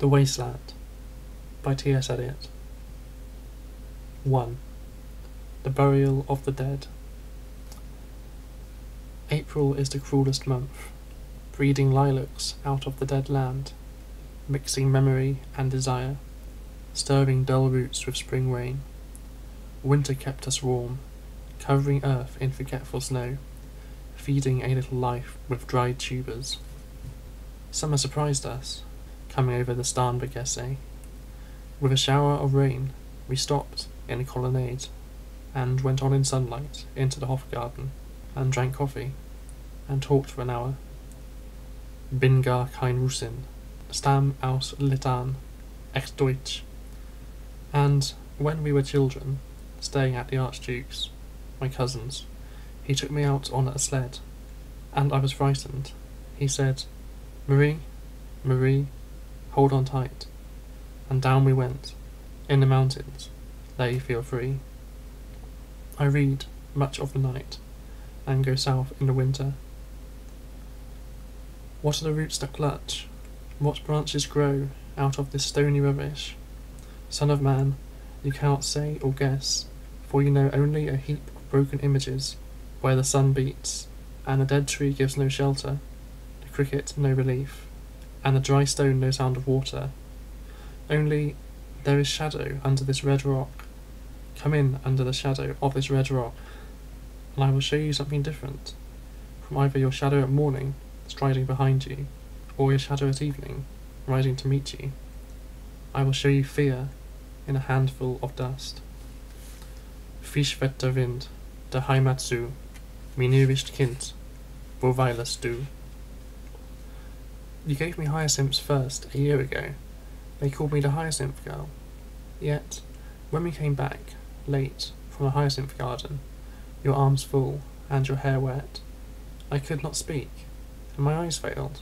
The Wasteland by T.S. Eliot. 1. The Burial of the Dead. April is the cruellest month, breeding lilacs out of the dead land, mixing memory and desire, stirring dull roots with spring rain. Winter kept us warm, covering earth in forgetful snow, feeding a little life with dried tubers. Summer surprised us, coming over the Starnbergersee. With a shower of rain, we stopped in a colonnade, and went on in sunlight into the Hofgarten, and drank coffee, and talked for an hour. Bin gar keine Russin, stamm aus Litauen, echt deutsch. And when we were children, staying at the archduke's, my cousin's, he took me out on a sled, and I was frightened. He said, "Marie, Marie, hold on tight." And down we went, in the mountains. There you feel free. I read much of the night, and go south in the winter. What are the roots that clutch? What branches grow out of this stony rubbish? Son of man, you cannot say or guess, for you know only a heap of broken images, where the sun beats, and the dead tree gives no shelter, the cricket no relief, and the dry stone no sound of water. Only there is shadow under this red rock. Come in under the shadow of this red rock, and I will show you something different from either your shadow at morning, striding behind you, or your shadow at evening, rising to meet you. I will show you fear in a handful of dust. Frisch weht der Wind, der Heimat zu, mein irrwischt Kind, wo weilest du? You gave me hyacinths first a year ago. They called me the hyacinth girl. Yet, when we came back, late, from the hyacinth garden, your arms full, and your hair wet, I could not speak, and my eyes failed.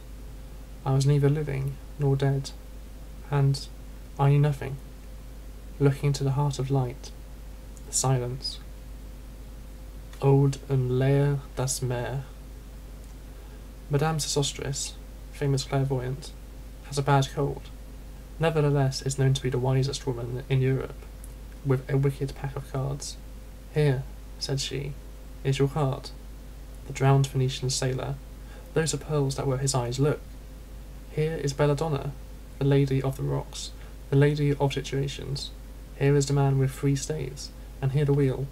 I was neither living nor dead, and I knew nothing, looking into the heart of light, the silence. Ode und Leer das Meer. Madame Sosostris, famous clairvoyant, has a bad cold. Nevertheless is known to be the wisest woman in Europe, with a wicked pack of cards. "Here," said she, "is your card. The drowned Phoenician sailor. Those are pearls that were his eyes. Look. Here is Belladonna, the lady of the rocks, the lady of situations. Here is the man with 3 staves, and here the wheel,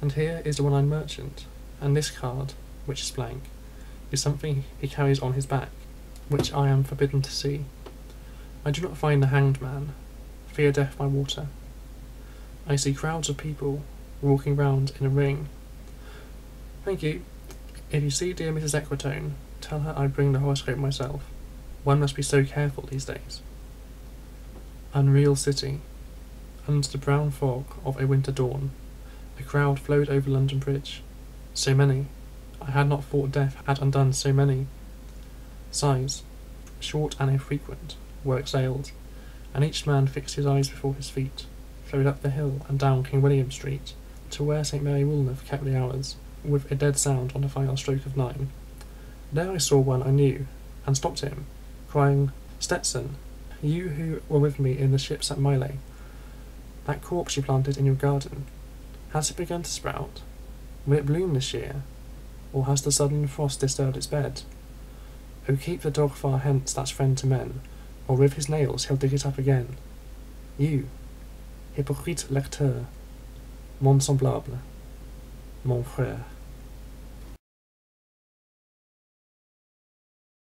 and here is the one-eyed merchant, and this card, which is blank, is something he carries on his back, which I am forbidden to see. I do not find the hanged man, fear death by water. I see crowds of people walking round in a ring. Thank you. If you see dear Mrs. Equitone, tell her I bring the horoscope myself. One must be so careful these days." Unreal city. Under the brown fog of a winter dawn, a crowd flowed over London Bridge. So many. I had not thought death had undone so many. Sighs, short and infrequent, were exhaled, and each man fixed his eyes before his feet, flowed up the hill and down King William Street, to where St. Mary Woolnoth kept the hours, with a dead sound on the final stroke of 9. There I saw one I knew, and stopped him, crying, "Stetson, you who were with me in the ships at Mile, that corpse you planted in your garden, has it begun to sprout? Will it bloom this year? Or has the sudden frost disturbed its bed? Oh, keep the dog far hence that's friend to men, or with his nails he'll dig it up again. You, hypocrite lecteur, mon semblable, mon frère."